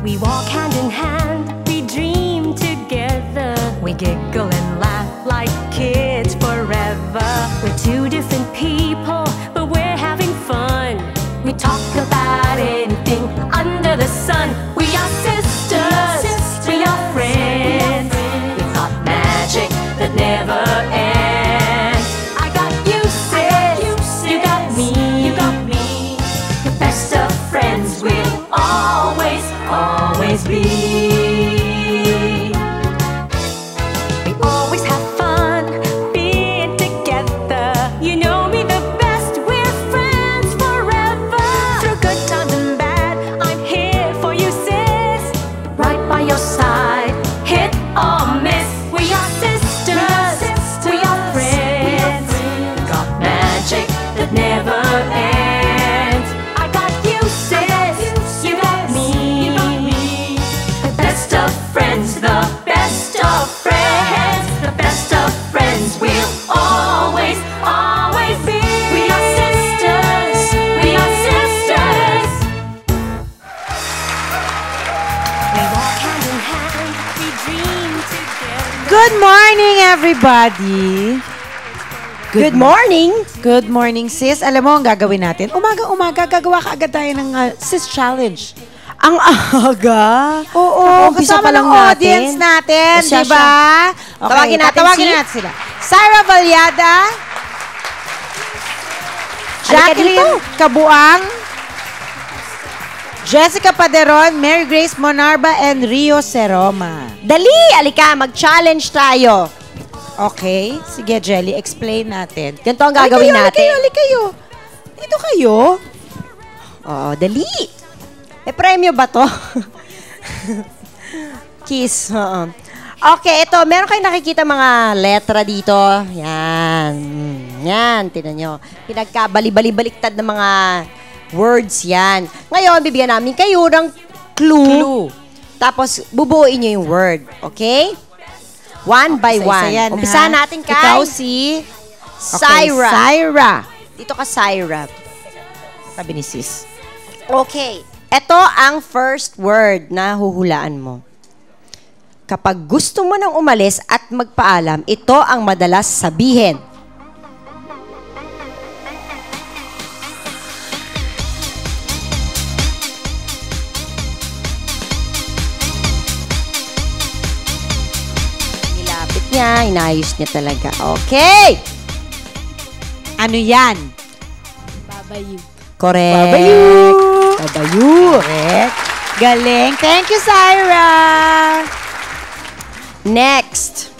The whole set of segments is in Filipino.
We walk hand in hand, we dream together. We giggle and laugh like kids forever. We're two different people, but we're having fun. We talk about anything under the sun. We are sisters, we are friends. We've got magic that never ends. I got you, sis, you got me. The best of friends will always, always be. We always have fun being together. You know me the best, we're friends forever. Through good times and bad, I'm here for you, sis. Right by your side, hit or miss. We are sisters, we are friends. Got magic that never ends. I got you, sis, you got me. The best of friends, the best of friends. The best of friends will always, always be. We are sisters, we are sisters. We walk hand in hand, we dream together. Good morning, everybody! Good morning! Good morning, sis. Alam mo, ang gagawin natin, umaga-umaga, gagawa ka agad tayo ng sis challenge. Ang aga! Oo, umpisa kasama pa lang ng audience natin, O siya, di ba? siya. Tawagin natin natin sila. Sarah Valyada, Jacqueline Kabuang, Jessica Paderon, Mary Grace Monarba, and Rio Seroma. Dali! Alika, mag-challenge tayo. Okay, sige Jelly, explain natin. Ganito ang gagawin natin. Halika kayo. Dito kayo. Oo, dali! Premyo ba to? Kiss. Oo. Okay, ito. Meron kayong nakikita mga letra dito. Yan. Yan, tinan nyo. Pinagkabali-baliktad ng mga words yan. Ngayon, bibigyan namin kayo ng clue. Tapos, bubuuin nyo yung word. Okay? One by one. Umpisa natin kay Ikaw si Syra. Syra. Dito ka, Syra. Sabi ni sis. Okay. Ito ang first word na huhulaan mo. Kapag gusto mo nang umalis at magpaalam, ito ang madalas sabihin. Nilapit niya, inayos niya talaga. Okay! Ano yan? Babayu. Correct. Babayu. Babayu. Correct. Galing. Thank you, Syra. Next.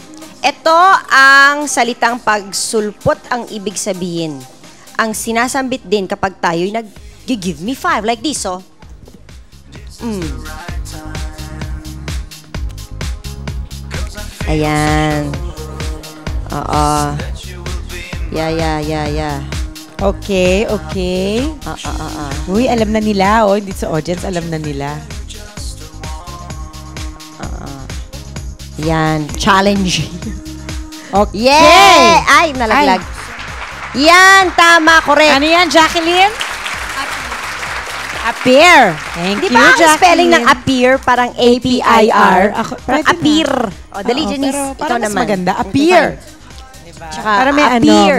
Ito ang salitang pagsulpot ang ibig sabihin. Ang sinasambit din kapag tayo'y nag-give me five. Like this, oh. Ayan. Oo. Yeah. Okay. Uy, alam na nila, oh. Dito sa audience, alam na nila. Yan. Challenge. Okay. Yay! Ay, nalaglag. Yan, tama, correct. Ano yan, Jacqueline? Appear. Thank Di you, ba ang Jacqueline. spelling ng appear parang A-P-I-R? Ako, Parang pwede na. appear. O, dali, Oo, Janice. pero Ikaw parang mas naman. maganda. Appear. Tsaka Para may appear.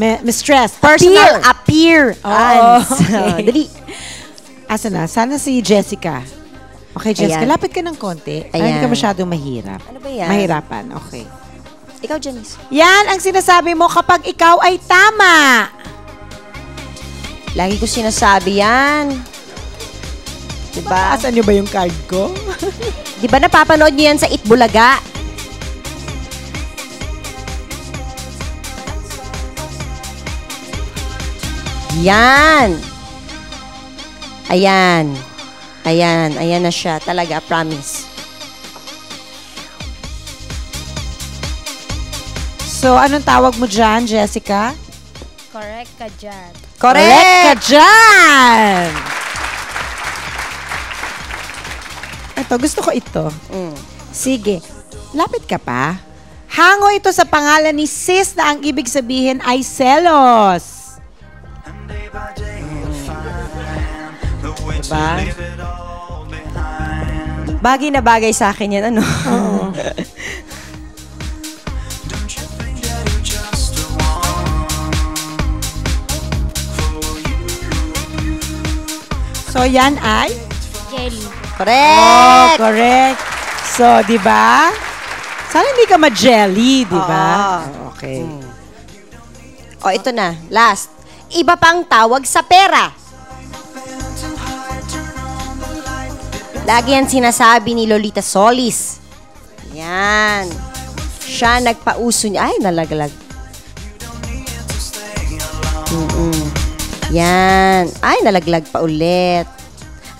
may stress. Personal appearance. okay. Dali. Asa na? Sana si Jessica. Okay, Jessica, Ayan. lapit ka ng konti. Ay, hindi Ayan. ka masyadong mahirap. Ano ba yan? Mahirapan, okay. Ikaw, Janice. Yan ang sinasabi mo kapag ikaw ay tama. Lagi ko sinasabi yan. Diba? Asan nyo ba yung card ko? Diba napapanood niyo yan sa Itbulaga? Yan. Ayan na siya. Talaga, promise. So, anong tawag mo dyan, Jessica? Correct ka dyan. Correct ka dyan! Ito, gusto ko ito. Sige, lapit ka pa. Hango ito sa pangalan ni sis na ang ibig sabihin ay selos. Diba? Bagay na bagay sa akin yan, ano? Oo. So, yan ay? Jelly. Correct! Correct. So, di ba? Sana hindi ka ma-jelly, di ba? Oo. Okay. O, ito na. Last. Iba pang tawag sa pera. Lagi yan sinasabi ni Lolita Solis. Yan. Siya nagpauso niya. Ay, nalaglag. Yan. Ay, nalaglag pa ulit.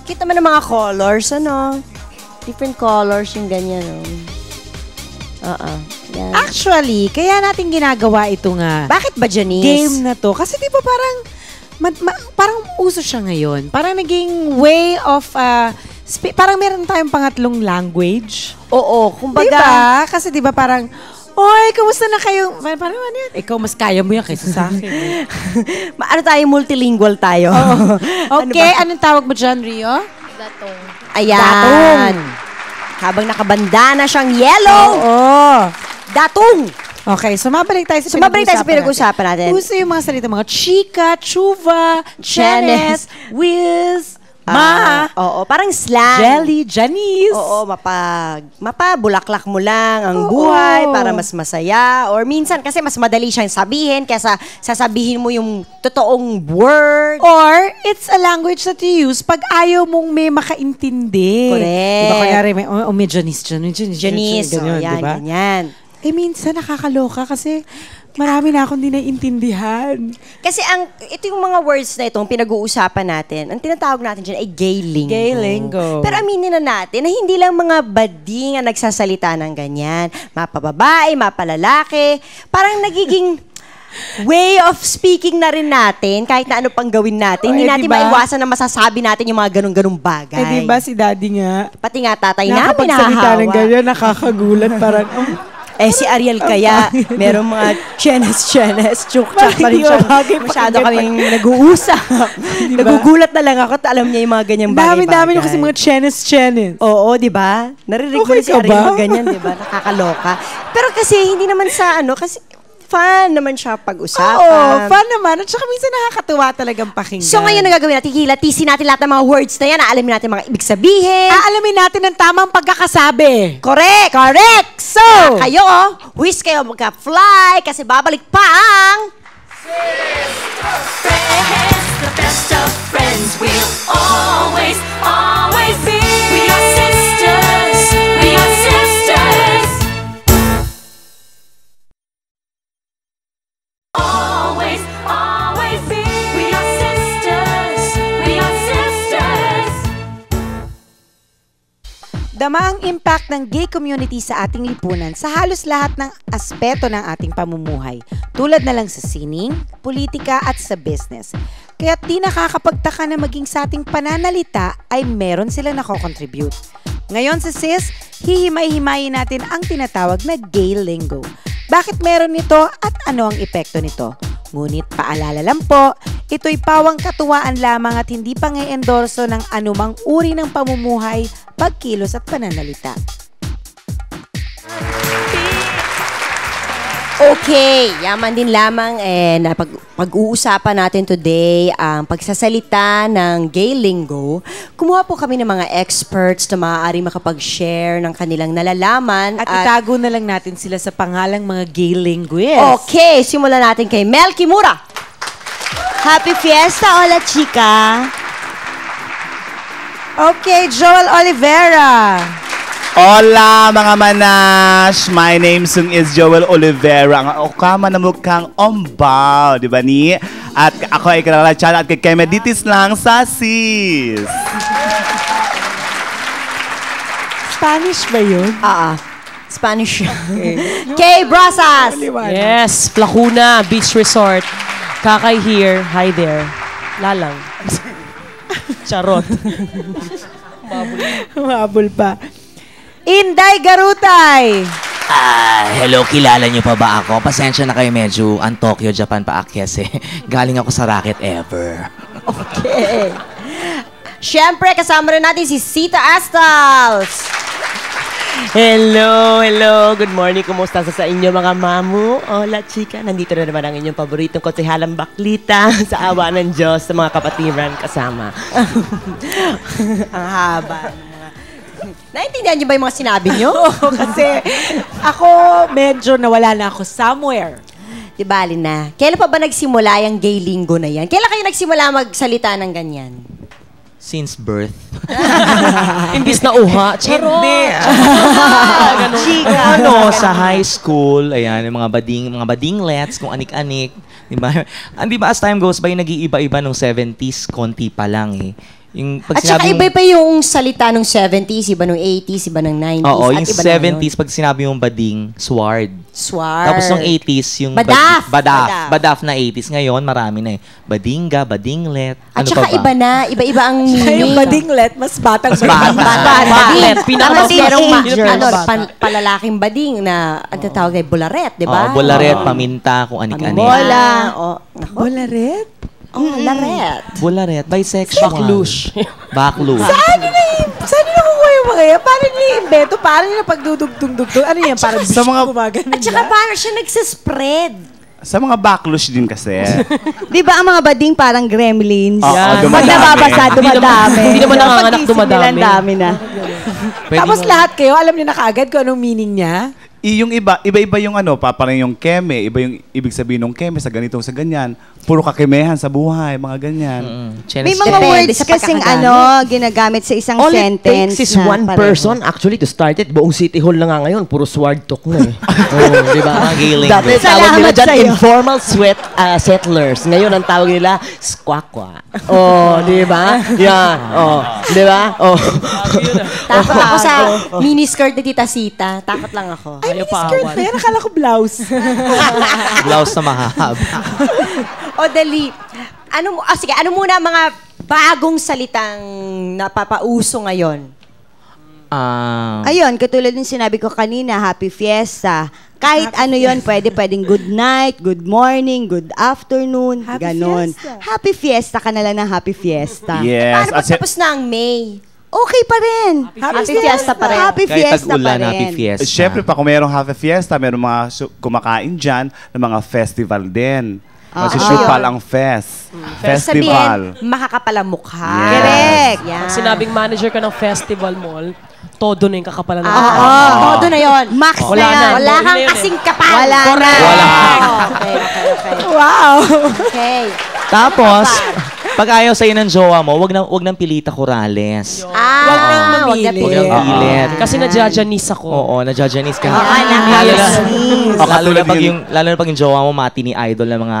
Kita mo ng mga colors, ano? Different colors yung ganyan, Yan. Actually, kaya natin ginagawa ito nga. Bakit ba, Janice? Game na to. Kasi di ba parang, parang uso siya ngayon. Parang naging way of, parang meron tayong pangatlong language. Oo, kumbaga. Diba? Kasi di ba parang, oy, kamusta na kayo? Parang ano yan? Ikaw, mas kaya mo yan kaysa sa akin. Ano tayo, multilingual tayo. Okay, anong tawag mo dyan, Rio? Gatong. Ayan. Datong. Habang nakabanda na siyang yellow. Oo. Datong. Okay, sumabalik tayo sa pinag-usapan natin. Uso yung mga salita, mga chika, chuva, chenes, Chenes. whiz, ma, Oo, parang slang. jelly, Janice. Oo, mapabulaklak mo lang ang buhay para mas masaya. Or minsan kasi mas madali siyang sabihin kaysa sasabihin mo yung totoong word. Or, it's a language that you use pag ayaw mong may makaintindi. Correct. Diba, kunyari, may Janice, Janice, ganyan, yan, diba? ganyan. Eh, minsan nakakaloka kasi marami na akong di naiintindihan. Kasi ito yung mga words na itong pinag-uusapan natin, ang tinatawag natin dyan ay gay lingo. Gay lingo. Pero aminin na natin na hindi lang mga bading ang nagsasalita ng ganyan. Mapababae, mapalalaki. Parang nagiging way of speaking na rin natin kahit na ano pang gawin natin. Hindi natin diba? maiwasan na masasabi natin yung mga ganun-ganung bagay. Eh, diba si daddy nga? Pati nga tatay namin Nakakapagsalita ng nahahawa. ganyan, nakakagulat. Parang, Si Ariel kaya, merong mga chenes, chuk-chak pa rin Hindi siya. ba bagay Masyado pakinggan kaming nag-uusap. Diba? Nagugulat na lang ako at alam niya yung mga ganyang bagay-bagay. dami-dami nyo kasi mga chenes. Oo, di ba? Naririnig ko Okay na si ka Ariel ba? mag ganyan, di ba? Nakakaloka. Pero kasi hindi naman sa kasi fun naman siya pag-usapan. Oo, fun naman. At saka minsan nakakatuwa talagang pakinggan. So ngayon ang gagawin natin, hilatisin natin lahat ng mga words na yan, aalamin natin mga ibig sabihin. Aalamin natin ang tamang pagkakasabi. Correct! Correct! So, Kayo, wish kayo magka-fly kasi babalik pa ang... Friends, the best of friends, we'll always, always be. We are sisters, we are sisters. Always, always be. We are sisters, we are sisters. dama ang impact ng gay community sa ating lipunan sa halos lahat ng aspeto ng ating pamumuhay, tulad na lang sa sining, politika at sa business. Kaya't di nakakapagtaka na maging sa ating pananalita ay meron sila nako-contribute. Ngayon sa SIS, hihimay-himayin natin ang tinatawag na gay lingo. Bakit meron nito at ano ang epekto nito? Ngunit paalala lang po, ito'y pawang katuwaan lamang at hindi pang-endorso ng anumang uri ng pamumuhay, pagkilos at pananalita. Okay, yaman din lamang na pag-uusapan natin today ang pagsasalita ng gay lingo. Kumuha po kami ng mga experts na maaari makapag-share ng kanilang nalalaman. At itago na lang natin sila sa pangalang mga gay linguists. Okay, simulan natin kay Mel Kimura. Happy Fiesta, hola chica. Okay, Joel Oliveira. Hola mga manas! My name is Joel Oliveira. Ang okama na mukhang ombaw, di ba ni? At ako ay kinalatsyan at kikemeditis lang sa sis. Spanish ba yun? Spanish. Kay Brasas. Yes, Placuna Beach Resort. Kakay here. Hi there. Lalang. Charot. Mabul pa. Inday Garutay. Hello, kilala niyo pa ba ako? Pasensya na kayo, medyo ang Tokyo, Japan pa kasi galing ako sa Racket Ever. Okay. Siyempre, kasama rin natin si Sita Astals. Hello. Good morning. Kumusta sa inyo mga mamu? Hola, chika. Nandito na naman ang inyong paboritong konsehalang Baklita sa awa ng Diyos sa mga kapatiran kasama. Ang haba. Naintindihan niyo ba yung mga sinabi niyo? Oo, kasi ako medyo nawala na ako somewhere. Di bali na. Kailan pa ba nagsimula yung gay linggo na yan? Kailan kayo nagsimula magsalita ng ganyan? Since birth. Imbis na uha. Charot. Chika. Sa high school, ayan, yung mga badinglets, kung anik-anik. Di ba, as time goes by, nag-iiba-iba nung 70s, konti pa lang eh. Yung pag At saka iba pa yung salita nung 70s, iba nung 80s, iba nung 90s. Oo, at yung iba 70s, pag sinabi yung bading, sword. Swar. Tapos nung 80s, yung Badaf. badaf na 80s. Ngayon, marami na eh. Badingga, badinglet, At ano saka pa ba? iba na, iba-iba ang Kaya yung meaning. badinglet, mas batang bata. Bakit? Tapos merong Pinaka-teenager. palalaking bading na ang tatawag ay bularet, di ba? Oo, bularet, paminta, kung anik-anik. Bola. Oh, Bolaret? laret. Bularet, bisexual. Backlush. Saan nila kukuha yung mga yan? Paano nila invento? Paano nila pagdudugtong-dugtong? Ano yan? Parang sa mga- gumagano At saka paano siya nagsaspread? Sa mga backlush din kasi. Di ba ang mga bading parang gremlins? Oo, Yan. Pag dumadami. nababasa, dumadami. Hindi naman nanganganak, Pag-isip dumadami. nila, ang dami na. Tapos lahat kayo, alam niyo na kaagad kung anong meaning niya? Yung iba-iba yung parang yung keme, iba yung ibig sabihin ng keme sa ganito, sa ganyan. Puro kakemehan sa buhay, mga ganyan. May mga Depende words sa kasing pagkakagamit. ginagamit sa isang All it sentence takes is na one pareho. person actually to start it. Buong City Hall na nga ngayon, puro sword talk na eh. Di ba? Mga gay lingo. Dati tawag nila Salamat dyan sa'yo. informal settlers. Ngayon ang tawag nila squawkwa. Oh, di ba? Yan. Oh, di ba? Oh. Takot ako sa miniskirt ni Tita Sita. Takot lang ako. Ayaw pa Skirt awan. ba yan? Akala ko blouse. Blouse na mahahaba. O dali. Ano muna ang mga bagong salitang napapauso ngayon? Ayun, katulad ng sinabi ko kanina, Happy Fiesta. Kahit ano yon, pwedeng good night, good morning, good afternoon, Happy ganon. Fiesta. Happy Fiesta ka na lang ng Happy Fiesta. Yes. Paano At pag tapos na ang May? Okay pa rin. Happy Fiesta pa rin. Happy Kahit Fiesta pa tag-ulan, rin. happy fiesta. Siyempre pa, kung mayroong Happy Fiesta, mayroong mga kumakain dyan ng mga festival din. Masusupal ang fest. Festival. Sabihin, makakapalamukha. Yes. Correct. Yan. Pag sinabing manager ka ng festival mall, todo na yung kakapalan ng Todo na yon. Max Wala na yan. na. Wala Yun kang na yun eh. kasing kapal. Wala na. Okay. Wow! Okay. Tapos, pag ayaw sa'yo ng jowa mo, wag nang pilita Corales. Wag nang mamili. Huwag nang pilit. Kasi nadyajanis ako. Oo, nadyajanis ka. nakakainis. Lalo na pag yung jowa mo mati ni idol na mga...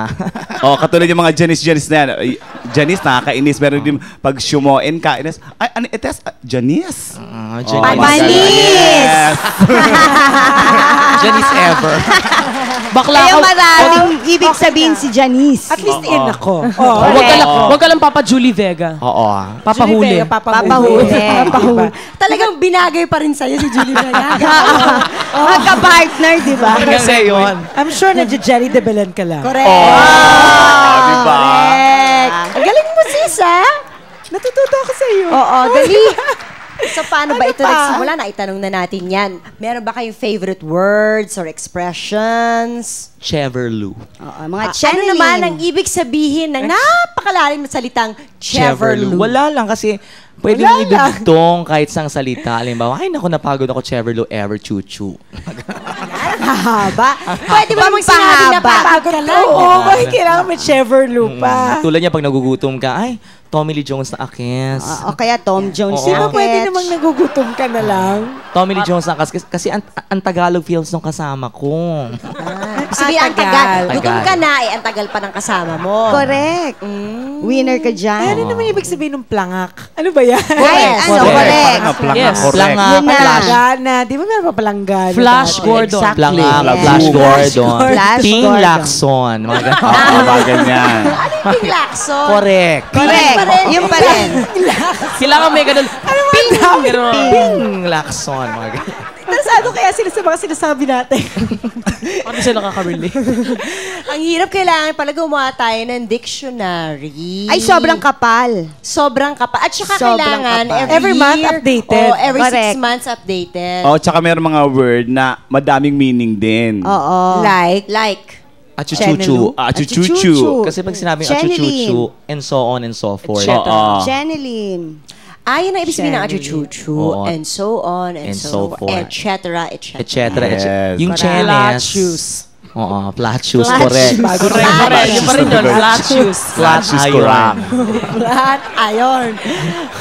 Katulad yung mga Janice na yan. Janice, nakakainis. Meron din pag sumoin ka, Ines, ay, ano, ites? Janice. Panis! Janice ever. Bakla Kaya ka. maraming ibig sabihin si Janice. At least in ako. Wag ka lang Papa Julie Vega. Oo. Papahuli. Papahuli. Papahuli. Talagang binagay pa rin sa'yo si Julie Vega. Magka-partner, di ba? Kasi yun. I'm sure na Jenny de Belen ka lang. Correct. Diba? Ang galing mo, sis, ha? Natututo ako sa iyo. Oo, dali. So, paano ba ito nagsimula? Naitanong na natin yan. Meron ba kayong favorite words or expressions? Cheverloo. Oo, mga Ano channeling. naman ang ibig sabihin ng napakalalim na salitang Cheverloo? Wala lang kasi pwede mo idugtong kahit sang salita. Halimbawa, ay naku, napagod ako, Cheverloo ever chuchu. Haba. Pwede mo namang sinabi na pagod ka lang. Oo, bakit kailangan may Cheverloo pa? Tulad niya, pag nagugutom ka, ay, Tommy Lee Jones na akes. O kaya Tom Jones. Oo. Di ba yung pwede sketch? namang nagugutom ka na lang? Tommy Lee Jones na akes. Kasi ang Tagalog feels nung kasama ko. Sabihin, ang tagal. Tagal. Gutom ka na, ang tagal pa ng kasama mo. Correct. Winner ka dyan. Ano naman ibig sabihin ng plangak? Ano ba yan? Yes. Ano, Correct. correct. Planga, Yes. correct. Planga, Yun na. flash. Gana. Di ba meron pa palang gana? Flash dati? Gordon. Planga, Yes. Flash Gordon. Flash Ping Gordon. Lacson. Mga ganun. Mga ganyan. Ano yung Ping Lacson? Correct. Correct. Yung pa rin. Kailangan may ganun. Ping Ping! Lakson. Mga ganun. Tapos ano kaya sila sa mga sinasabi natin? Ano sila nakaka-relate? Ang hirap, kailangan pala gumawa tayo ng dictionary. Ay, sobrang kapal. Sobrang kapal. At saka Sobrang kailangan kapal. Every month year, updated. Oh, every Correct. 6 months updated. Oh, tsaka meron mga word na madaming meaning din. Oo. Like, Achuchuchu. Achuchuchu. Kasi pag sinabing Chenilyn. achuchuchu, and so on and so forth. Oo. Jeneline. yun ang ibig sabihin ng achuchuchu, Oo. and so on, and, And so so forth. et cetera, et Et cetera. cetera. Yes. Yung Flat chenes. shoes. Oo, flat shoes, correct. Correct. Yung pa rin yun, flat shoes. Flat shoes, iron. correct. Flat iron.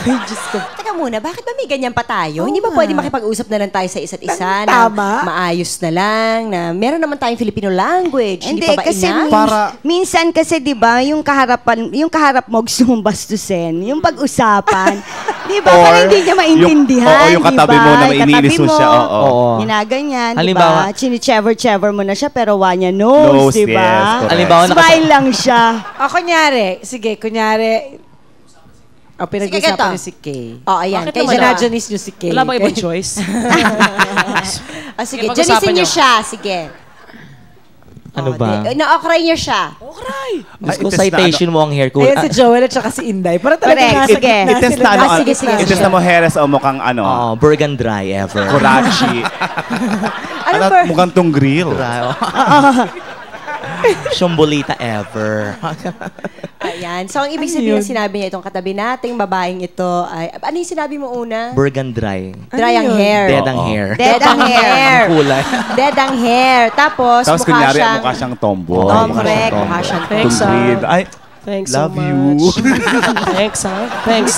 Ay, Diyos ko. Teka muna, bakit ba may ganyan pa tayo? Hindi ba pwede makipag-usap na lang tayo sa isa't isa? Na Tama. maayos na lang, na meron naman tayong Filipino language. Hindi Hindi, pa ba kasi enough? minsan kasi 'di ba, yung kaharap mo gusto mong bastusin, yung pag-usapan, 'di ba? Or Parang hindi niya maintindihan, yung katabi mo na Yung iniinis mo katabi siya. mo, Oo. Ginaganyan, 'di Halimbawa- ba? Chini-chever-chever mo na siya pero wanya knows, Knows, 'di ba? yes, correct. Halimbawa, Smile lang siya. Kunyari, pinag-usapan ganito. niyo si Kay. Ayan. Bakit Kayo naman dalawa. Ginadyanis niyo si Kay. Wala ba ibang choice? Sige, Sige, janisin pag-usapan niyo niyo. siya. Sige. Ano ba? Na-okray niyo siya. Gusto ko Ay, ites na citation mo ang hair ko. Ayan si Joel at saka si Inday. Para talaga Correct. nasa Sige. gitna Itest sila. na ano, sige, sige. itest na mo Heres o mukhang ano, Oo, Bergen Dry ever. Kurachi. Ano, mukhang tong grill. Dry. Shumbolita ever. Ayan. So, ang ibig sabihin na sinabi niya itong katabi nating babaeng ito ay, ano yung sinabi mo una? Bergen Dry. Dry ang hair. Dead ang hair. Dead ang hair. Ang kulay. Dead ang hair. Tapos, Tapos kunyari, siyang... mukha siyang tomboy. Oh, correct. Mukha siyang Thanks, Tong grill. Ay, Thanks love so you. much. Thanks, ha? Thanks.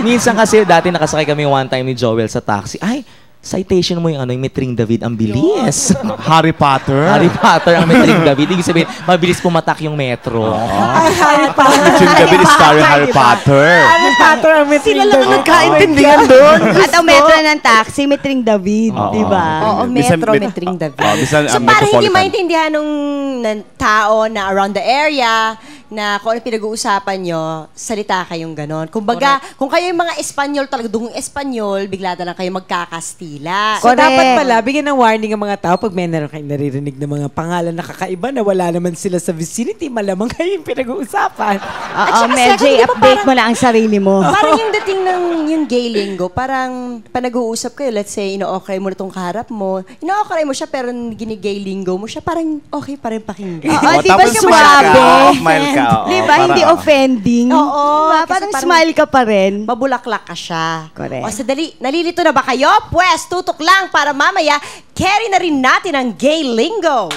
Minsan kasi dati nakasakay kami one time ni Joel sa taxi. Ay, citation mo yung ano, yung Metring David. Ang bilis. Harry Potter. Harry Potter ang Metring David. Ibig sabihin, mabilis pumatak yung metro. Ay, Harry Potter. Jim David is starring Harry Potter. Harry Potter ang may Sila lang ang nagkaintindihan doon. At ang metro ng taxi, Metring David, Oo. 'di ba? Oo, Bisan- metro, bit- metring David. bisan So, ang parang hindi metropolitan. maintindihan ng tao na around the area na kung ano pinag-uusapan nyo, salita kayong ganon. Kumbaga, kung kayo yung mga Espanyol talaga, dugong Espanyol, bigla na lang kayo magkakastila. So, Correct. dapat pala, bigyan ng warning ang mga tao pag may naroon kayong naririnig na mga pangalan na kakaiba na wala naman sila sa vicinity, malamang kayo yung pinag-uusapan. Oo, saka medyo second, di ba i-update parang- mo lang ang sarili mo. Parang yung dating ng yung gay lingo, parang panag-uusap kayo, let's say, ino-okay mo na itong kaharap mo, ino-okay mo siya, pero ginigay lingo mo siya, parang okay pa rin pakinggan. Oo, Oh, di ba tapos smile suwabe? ka, smile ka, oo, Di ba? para- Hindi offending. Oo, Diba? kasi Parang parang- smile ka pa rin. Mabulaklak ka siya. Correct. O sadali, nalilito na ba kayo? Pwes, tutok lang para mamaya, carry na rin natin ang gay lingo.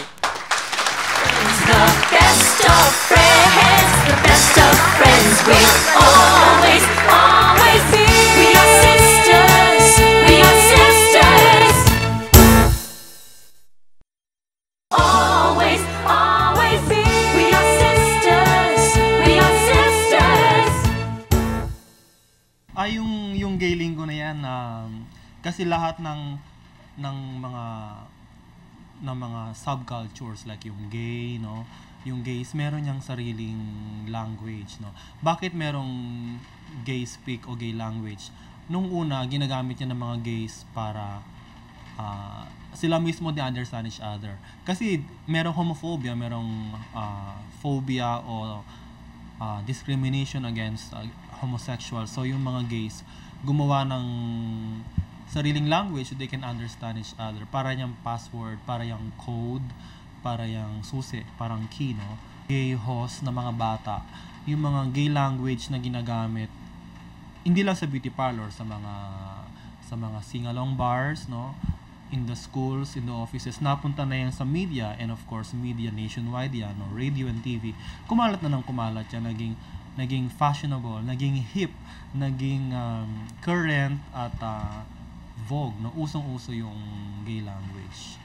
The best of friends, the best of friends. We'll always, always be. We are sisters, we are sisters. Always, always be. We are sisters, we are sisters. Yung gay lingo na yan, kasi lahat ng mga subcultures like yung gay, no, yung gays meron niyang sariling language, no. Bakit merong gay speak o gay language? Nung una ginagamit niya ng mga gays para sila mismo they understand each other. Kasi merong homophobia, merong phobia o discrimination against homosexual. So yung mga gays gumawa ng sariling language so they can understand each other. Para yung password, para yung code, para yung susi, parang key, no? Gay host na mga bata, yung mga gay language na ginagamit, hindi lang sa beauty parlor, sa mga sing-along bars, no? In the schools, in the offices, napunta na yan sa media, and of course, media nationwide yan, no? Radio and TV. Kumalat na ng kumalat yan, naging fashionable, naging hip, naging current at vogue, no? Usong-uso yung gay language.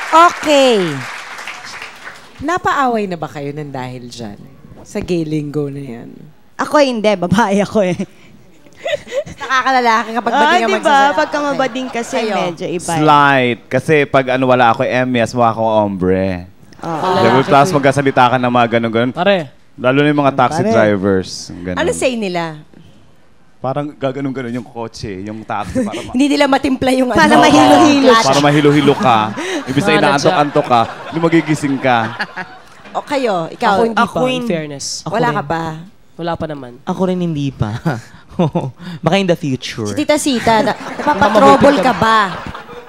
Okay. Napaaway na ba kayo ng dahil dyan? Sa gay lingo na yan? Ako hindi, babae ako eh. Nakakalalaki kapag bading ang diba? magsasalita. Pagka mabading kasi Ayo. medyo iba. Slight. Kasi pag wala ako MS, mukha akong ombre. Oo. Diba, tapos magkasalita ka ng mga ganun-ganun. Pare, Lalo na yung mga taxi Pare. drivers. Ganun. Ano say nila? Parang gaganon-ganon yung kotse, yung taxi para Hindi nila matimpla yung Para ano. mahilo-hilo clutch. para mahilo-hilo ka. Ibig sabihin Mga inaantok-antok ka, hindi magigising ka. O kayo, ikaw. Ako hindi pa, in fairness. Wala ka pa. Wala pa naman. Ako rin hindi pa. Baka in the future. Si Tita Sita, napapatrobol ka ba?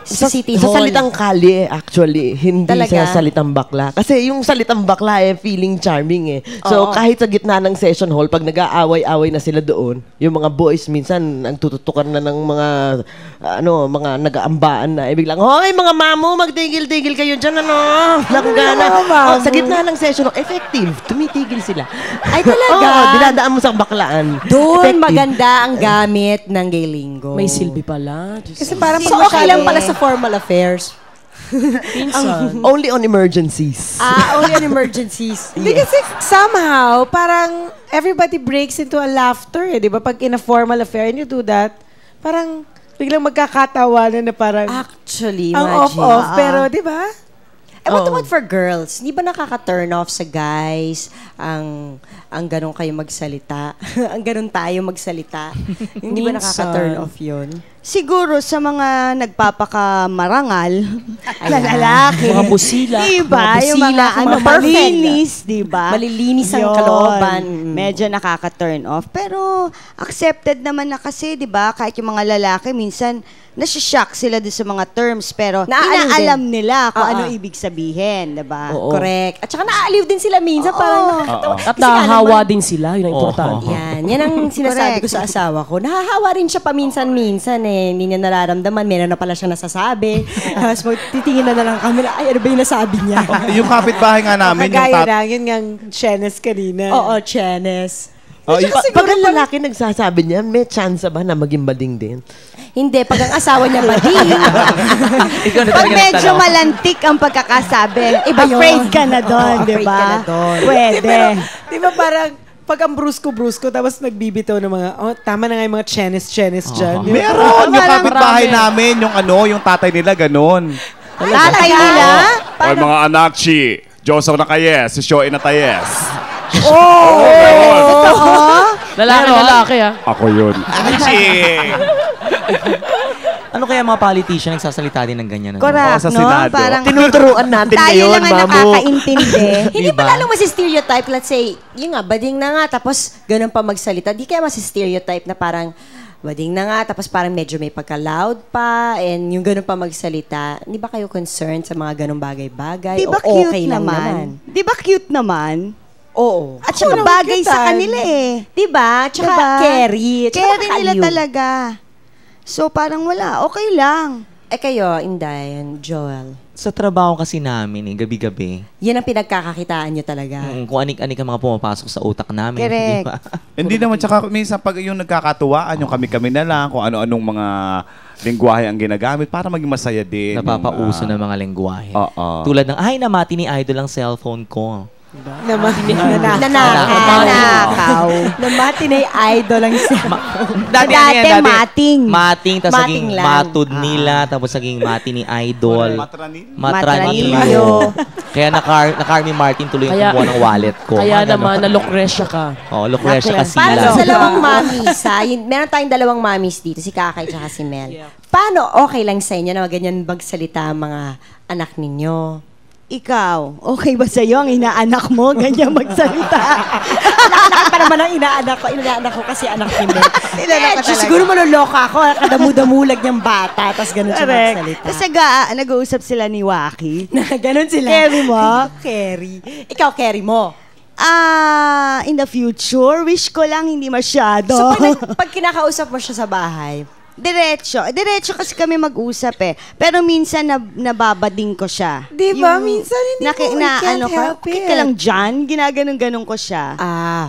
Sa City Sa Hall. salitang kalye, actually. Hindi Talaga? sa salitang bakla. Kasi yung salitang bakla feeling charming eh. So, Oo. kahit sa gitna ng session hall, pag nag-aaway-away na sila doon, yung mga boys minsan, nagtututukan na ng mga nag-aambaan na. Ibig lang, hoy mga mamo, magtigil-tigil kayo dyan, Langgana. Sa gitna ng session hall, effective. Tumitigil sila. Ay, talaga? Oo, dinadaan mo sa baklaan. Doon Effective. maganda ang gamit ng gay lingo. May silbi pala. Kasi parang So, okay lang pala sa formal affairs. Pinsan. Only on emergencies. Only on emergencies. Hindi kasi somehow, parang everybody breaks into a laughter eh. Di ba? Pag in a formal affair and you do that, parang biglang magkakatawanan na parang Actually, ang imagine. off-off. Pero di ba? What about for girls? Hindi ba nakaka-turn off sa guys ang ganun kayo magsalita? ang ganun tayo magsalita? Hindi ba Minsan. nakaka-turn off yun? Siguro sa mga nagpapakamarangal na lalaki. Mga busila. Diba? Mga Yung busila, mga mga perfect. malinis, diba? Malilinis ang Yun. kalooban. Medyo nakaka-turn off. Pero accepted naman na kasi, diba? Kahit yung mga lalaki, minsan nasishock sila din sa mga terms. Pero Naaaliw inaalam din. nila kung Oo. ano ibig sabihin, diba? Oo. Correct. At saka naaaliw din sila minsan. Parang nakakatawa. At Kasi nga nahahawa naman- din sila. Yun ang importante. Yan ang sinasabi ko sa asawa ko. Nahahawa rin siya paminsan-minsan eh. Hindi niya nararamdaman. Meron na pala siya nasasabi. Tapos titingin na lang kami na, ay, ano ba yung nasabi niya? Yung kapitbahay nga namin, yung Kagaya lang, yun nga Chenes kanina. Oo, Chenes. Pag ang lalaki nagsasabi niya, may chance ba na maging bading din? Hindi, pag ang asawa niya bading, Ikaw na Pag talaga medyo nagtanong. malantik ang pagkakasabi, Iba yun. afraid ka na doon, Oo, afraid diba? ka na doon. Pwede. Di ba parang pag ang brusko-brusko, tapos nagbibitaw ng mga, tama na nga yung mga Chenes dyan. Di ba? Meron! Yung Parang kapitbahay marami. namin, yung tatay nila, ganon. Tatay nila? Oy mga anak, chi. Joseph na kayes, si Shoy na tayes. Lalaki ah. Ako yun. Chi! Ano kaya mga politician nagsasalita din ng ganyan? Ano? Correct, sa no? Senado. Parang Tinuturuan natin tayo ngayon, lang ang mamo. nakakaintindi. Hindi Diba? pa lalong masi-stereotype. Let's say, yun nga, bading na nga, tapos ganun pa magsalita. Di kaya masi-stereotype na parang, bading na nga, tapos parang medyo may pagka-loud pa, and yung ganun pa magsalita. Hindi ba kayo concerned sa mga ganung bagay-bagay? Di ba O cute okay lang naman? Di ba cute naman? Oo. At saka bagay sa kanila eh. Diba? Tsaka Diba? carry. Tsaka Carry nila nakakaliw. talaga. So parang wala, okay lang. Eh kayo, Inday and Joel, Sa trabaho kasi namin, gabi-gabi, yan ang pinagkakakitaan nyo talaga. kung anik-anik ang mga pumapasok sa utak namin. Correct. di ba? Hindi naman, tsaka minsan pag yung nagkakatuwaan, yung kami-kami na lang, kung ano-anong mga lingwahe ang ginagamit para maging masaya din. Napapauso Yung, ng mga lengguwahe. Oo. Tulad ng, ay, namati ni Idol ang cellphone ko. Nanakaw. Namati na yung idol ang Dati, mating. Mating, tapos Mating naging lang. matud nila, tapos naging mati ni Idol. Matranil? Matranilyo. Kaya na-Carmi Martin tuloy yung Kaya- kumuha ng wallet ko. Kaya Mga naman, ganon. na-Lucretia ka. Oh, Lucrecia Paano Casilla. sa dalawang mamis, ha? Meron tayong dalawang mamis dito, si Kakay at si Mel. Paano okay lang sa inyo na ganyan magsalita ang mga anak ninyo? Ikaw, okay ba sa'yo ang inaanak mo? Ganyan magsalita. Anak pa naman ang inaanak ko kasi anak ni Mel. Inaanak ka talaga. Siguro maluloka ako, kadamu-damulag niyang bata, tapos ganun siya Correct. magsalita. Tapos nag-uusap sila ni Waki. Ganun sila. Carry mo? Carry. Ikaw, carry mo. In the future, wish ko lang hindi masyado. So, pag kinakausap mo siya sa bahay, Diretso kasi kami mag-usap eh. Pero minsan nababading ko siya. Di ba? Minsan hindi mo, I can't help okay it. ka lang dyan, ginaganon-ganon ko siya.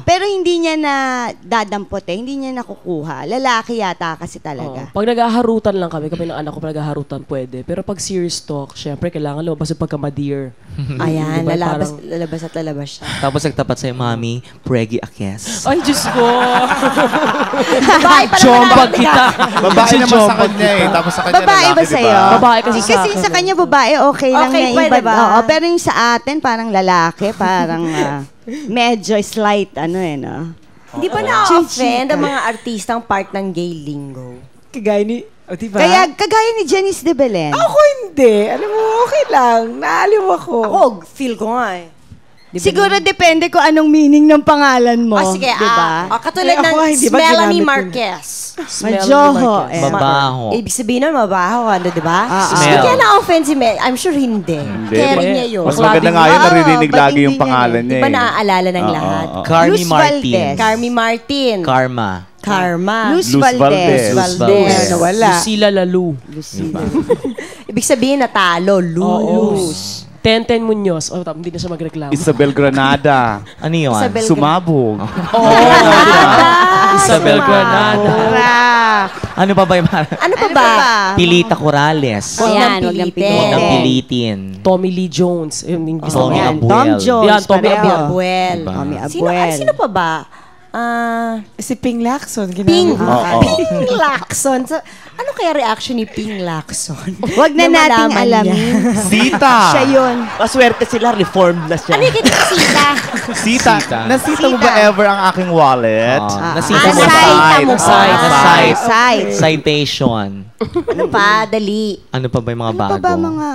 Pero hindi niya na dadampot eh, hindi niya nakukuha. Lalaki yata kasi talaga. Pag naghaharutan lang kami ng anak ko, pag naghaharutan pwede. Pero pag serious talk, syempre kailangan lumabas yung pagka-ma-dear. ayan, Diba, lalabas at lalabas siya. Tapos nagtapat sa'yo, Mami, Preggy Akes. Ay, Diyos ko! Babae pa naman Jombag natin, kita! Babae naman sa kanya eh. Tapos sa kanya Babae lalaki, ba diba? sa'yo? Babae kasi Eh, sa kasi akin. sa kanya babae, okay lang Okay na pa, iba. diba? Oo, pero yung sa atin, parang lalaki, parang medyo slight, no? Hindi ba na-offend ang mga artistang part ng gay lingo? Kagaya ni, diba? Kaya, kagaya ni Janice de Belen. Ako hindi. Alam mo, okay lang. Naaliw ako. Ako, feel ko nga eh. Siguro depende kung anong meaning ng pangalan mo. Sige, diba? katulad Eh, ako, ng hindi ba Melanie ginamit yun? Marquez. Majoho. Mabaho. Ibig sabihin nun, mabaho, di ba? Smell. Hindi kaya na-offend si Mel. I'm sure hindi. Carry niya yun. Mas maganda nga yun, narinig lagi yung ba't pangalan Di niya ba eh. naaalala ng lahat? Carmi Luz Martin. Valdez. Carmi Martin. Karma. Karma. Luz Luz Valdez. Valdez. Valdez. Nawala. Lucila Lalu. Ibig sabihin natalo. Luz. Tenten Muñoz. Hindi na siya magreklamo. Isabel Granada. Ano yun? Isabel Sumabog. Isabel Granada. Ano pa ba yung Ano pa ba? Pilita Corrales. Ayan, wag nang pilitin. Huwag nang pilitin. pilitin. Tommy Lee Jones. Yung gusto Tommy ko. Yan, Abuel. Tom Jones. Yan, Tommy pareho. Abuel. Abuel. Diba? Tommy Sino, Abuel. sino pa ba? Si Ping Lacson. Ping. Oo. Ping Lacson. So, ano kaya reaction ni Ping Lacson? Wag na nating malaman alamin. niya? Sita. Siya yun. Maswerte sila, reformed na siya. Ano yung kita sita? Sita. Nasita mo ba ever ang aking wallet? Nasita mo Nasita mo sa ba? site. Site. Citation. Ano pa? Dali. Ano pa ba yung mga Ano bago? pa ba mga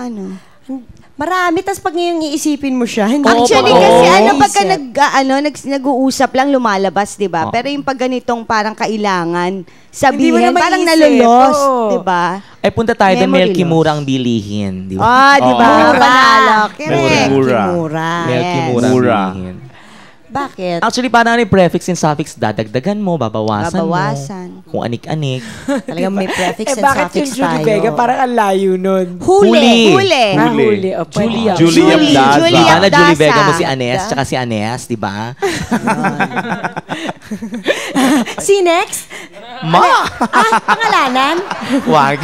Marami. Tapos pag ngayong iisipin mo siya, hindi Actually, mo kasi maiisip. pagka nag-uusap lang, lumalabas, di ba? Pero yung pag ganitong parang kailangan sabihin, na parang maiisip. nalulos, Oo. di ba? Ay, punta tayo doon, Memory Melky loss. Mura ang bilihin. Di ba? Di ba? Oo. Panalo. Correct. Mura. Kimura. Melky yes. Mura ang Mura. bilihin. Bakit? Actually, parang yung prefix and suffix, dadagdagan mo, babawasan Babawasan. mo. Kung anik-anik. Talagang may prefix and bakit suffix yung Julie tayo. Vega parang ang layo nun? Huli. Huli. Huli. Julia. Julia Plaza. Julia Baka na Julie Abdasa. Vega mo si Anes, tsaka si Anes, di ba? Si next? Pangalanan? Wag.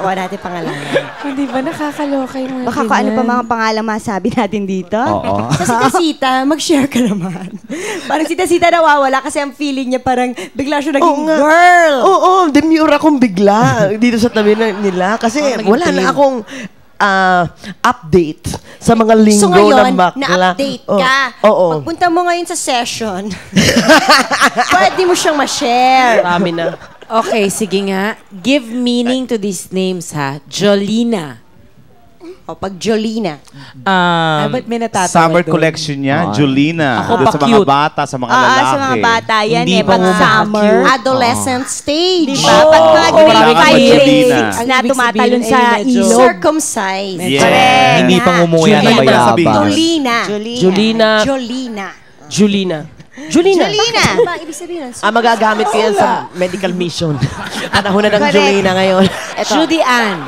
Wala natin pangalanan. Hindi ba nakakaloka yung mga Baka kung ano pa mga pangalang masabi natin dito. Oo. Sa Sita-Sita, mag-share ka naman. Parang Sita-Sita nawawala kasi ang feeling niya parang bigla siya naging nga. girl. Oo, demure akong bigla dito sa tabi nila. Kasi wala na akong update sa mga linggo So ngayon, ng bakla. na-update ka. Oo. Pagpunta mo ngayon sa session, pwede mo siyang ma-share. Marami na. Okay, sige nga. Give meaning to these names, ha? Jolina. O, pag Jolina. Ay, ba't may natatawa Summer doon? collection niya, Julina. Ako Doon pa sa mga cute. bata, sa mga lalaki. Sa mga bata yan Hindi pa pag mo summer. Adolescent stage. Diba? Pag mga grade Kailangan 5 Jolina. grades na Ang ibig tumatalon sabihin sa ay medyo- ilog. Circumcised. Yeah. Hindi pa ngumuya na Julina. bayabas. Jolina. Julina. Jolina. Julina. Julina. Julina. Ano ba ibig sabihin? Magagamit ko yan sa medical mission. Panahon na ng Correct. Julina ngayon. Judy Ann.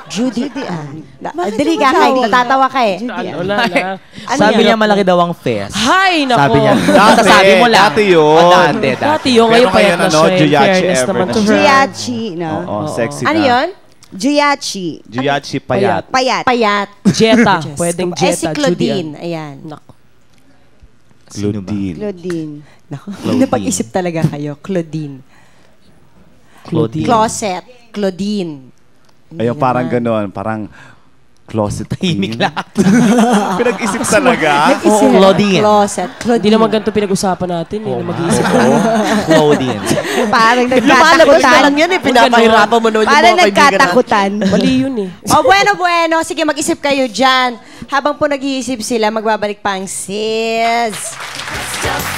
Judy Ann. Dali ka kay, natatawa ka eh. Wala na. Sabi niya malaki daw ang fest. Hay, nako. Sabi niya. Sasabi mo lang. Dati yun. Oh, dati. Dati yun, Pero ngayon payat ngayon, na ano, siya. In Juyachi fairness ever naman na to siya. her. Juyachi, no? Oo, sexy Ano na. yun? Juyachi. Juyachi Payat. Payat. Payat. Jetta. Pwedeng Si Jetta. Judy Claudine. Ann. Ayan. Nako. Claudine. Claudine. Naku, napag-isip talaga kayo. Claudine. Claudine. Closet. Claudine. Ayun, parang gano'n. Parang closet Tahimik queen. lang. Pinag-isip talaga. Oo, Claudine. Closet. Hindi Claudine. naman ganito pinag-usapan natin. Hindi mag-iisip. Claudine. Parang Lumalabas na nagkatakutan. lang yan eh. Pinapahirapan mo noon yung Parang mga kaibigan natin. nagkatakutan. Mali yun eh. Bueno. Sige, mag-isip kayo dyan. Habang po nag-iisip sila, magbabalik pa ang sis.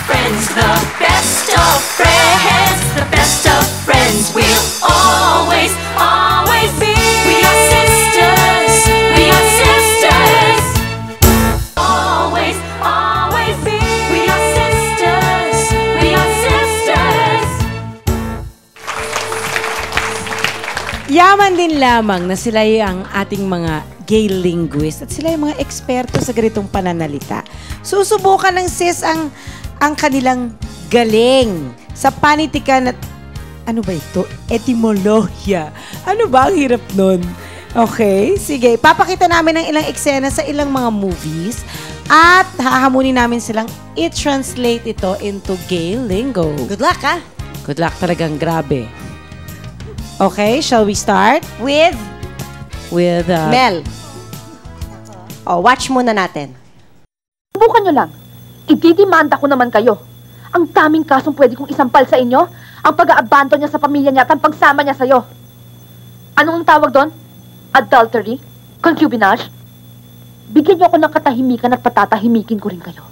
Friends, the best of friends, the best of friends will always, always be. We are sisters, we are sisters. Always, always be. We are sisters, we are sisters. Yaman din lamang na sila ang ating mga gay linguist at sila yung mga eksperto sa ganitong pananalita. Susubukan ng sis ang kanilang galing sa panitikan at ano ba ito? Etimologya. Ano ba ang hirap nun? Okay, sige. Papakita namin ang ilang eksena sa ilang mga movies at hahamunin namin silang i-translate ito into gay lingo. Good luck, ha? Good luck talagang grabe. Okay, shall we start? With With Mel. Oh, watch muna natin. Subukan nyo lang. Ididimanda ko naman kayo. Ang daming kasong pwede kong isampal sa inyo. Ang pag-aabandon niya sa pamilya niya at ang pagsama niya sa'yo. Anong tawag doon? Adultery? Concubinage? Bigyan niyo ako ng katahimikan at patatahimikin ko rin kayo.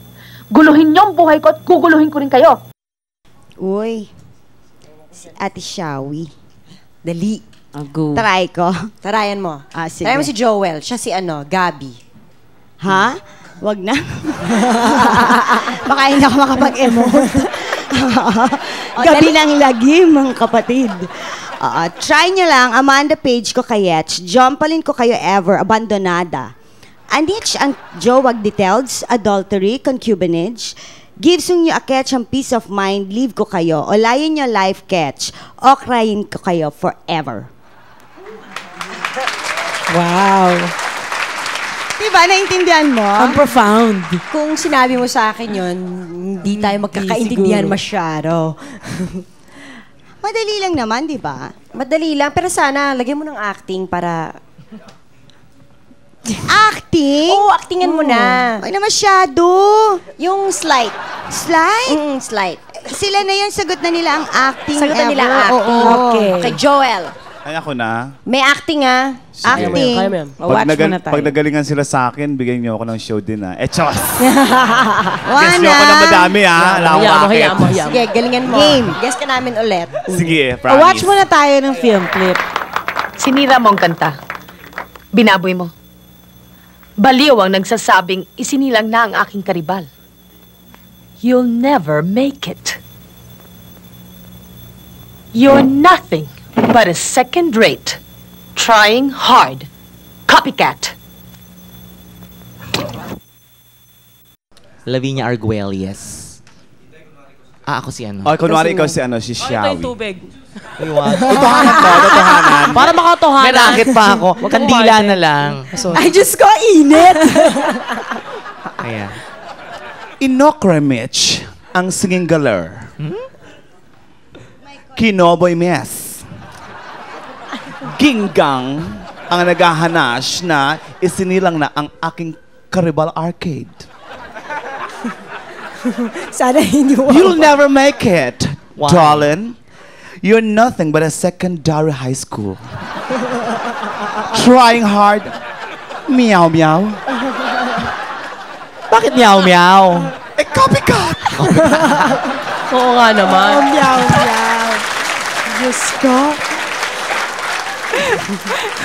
Guluhin niyo ang buhay ko at guguluhin ko rin kayo. Uy, si Ate Shawi. Dali. Ago. Try ko. Tarayan mo. Sige. Tarayan mo si Joel. Siya si Gabi. Ha? Wag na. Baka hindi ako makapag-emote. Gabi ng lagi, mga kapatid. Try nyo lang, Amanda Page ko kayets, Jompalin ko kayo ever, abandonada. Anich ang jowag details, adultery, concubinage, gives nyo a catch ang peace of mind, leave ko kayo, o layan nyo life catch, o crying ko kayo forever. Wow. Diba, naintindihan mo? Ang profound. Kung sinabi mo sa akin yun, hindi tayo magkakaintindihan siguro. masyado. Madali lang naman, di ba? Madali lang, pero sana lagyan mo ng acting para... Acting? Oo, actingan mo na. Wag na masyado. Yung slight. Slight? Slight. Sila na yun, sagot na nila ang acting Sagot na ever. nila ang acting. Oo. Okay, Joel. Ay, ako na. May acting Acting. Kaya mo yan. Watch muna tayo. Pag nagalingan sila sa akin, bigyan niyo ako ng show din Chos! Wana. Guess niyo ako ng madami Alam ko bakit. Hayaan mo. Sige, galingan mo. Game. Guess ka namin ulit. Sige, promise. Watch muna tayo ng film clip. Sinira mo ang kanta. Binaboy mo. Baliw ang nagsasabing isinilang na ang aking karibal. You'll never make it. You're nothing but a second-rate, trying hard, copycat. Lavinia Arguelles. Ako si Kunwari ikaw si si Ito yung Shawi. tubig. Totohanan to, totohanan. Para makatohanan. May racket pa ako. Kandila na lang. Ay, Diyos ko, init! Ayan. Inokremich ang singing galer. Kinoboy Mes. Ginggang ang naghahanas na isinilang na ang aking Caribal Arcade. Sana hindi mo. You'll never make it, Why? darling. You're nothing but a secondary high school. Trying hard. Meow, meow. Bakit meow-meow? Copycat! Oo nga naman. Meow, meow. Diyos ko.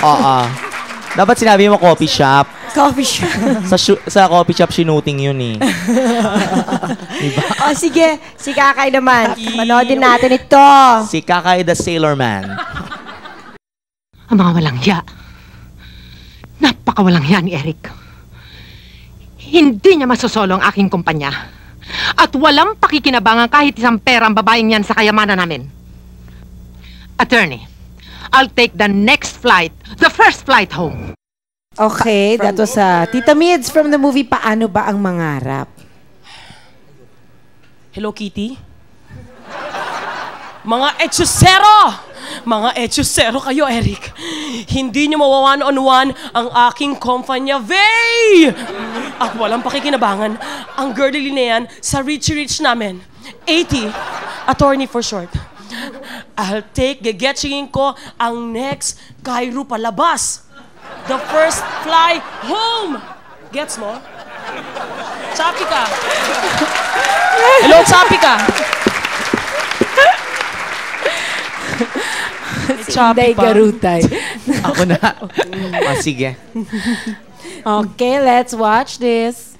Oo. Dapat sinabi mo coffee shop. Coffee shop. Sa coffee shop, sinuting yun O sige, si Kakay naman. Manoodin natin ito. Si Kakay the Sailor Man. Ang mga walang hiya. Napakawalang hiya ni Eric. Hindi niya masosolo ang aking kumpanya. At walang pakikinabangan kahit isang perang babaeng yan sa kayamanan namin. Attorney, I'll take the next flight, the first flight home. Okay, that was Tita Mids from the movie Paano Ba Ang Mangarap? Hello, Kitty? Mga etchusero! Mga etchusero kayo, Eric. Hindi niyo mawa-one-on-one ang aking kumpanya, Vey! At walang pakikinabangan ang girly na yan sa Richie-Rich namin. 80, attorney for short. I'll take gegetchingin ko ang next Cairo palabas. The first fly home! Gets mo? Chapi ka! Hello, chapi ka! Inday Garutay. Ako na. Sige. Okay, let's watch this.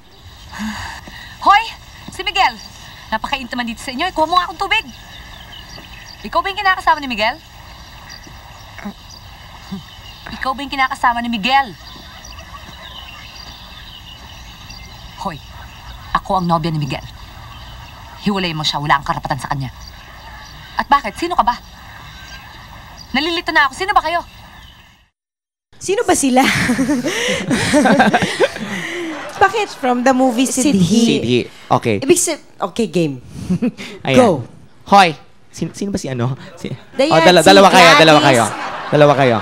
Hoy! Si Miguel! Napakainit naman dito sa inyo. Kuha mo nga akong tubig. Ikaw ba yung kinakasama ni Miguel? Ikaw ba yung kinakasama ni Miguel? Hoy, ako ang nobya ni Miguel. Hiwalay mo siya, wala kang karapatan sa kanya. At bakit? Sino ka ba? Nalilito na ako. Sino ba kayo? Sino ba sila? Bakit? From the movie Sidhi. Sidhi. Okay. Ibig sabihin, okay, game. Ayan. Go. Hoy, Sino ba si ano? Dayan, dalawa si kayo, Gladys. dalawa kayo.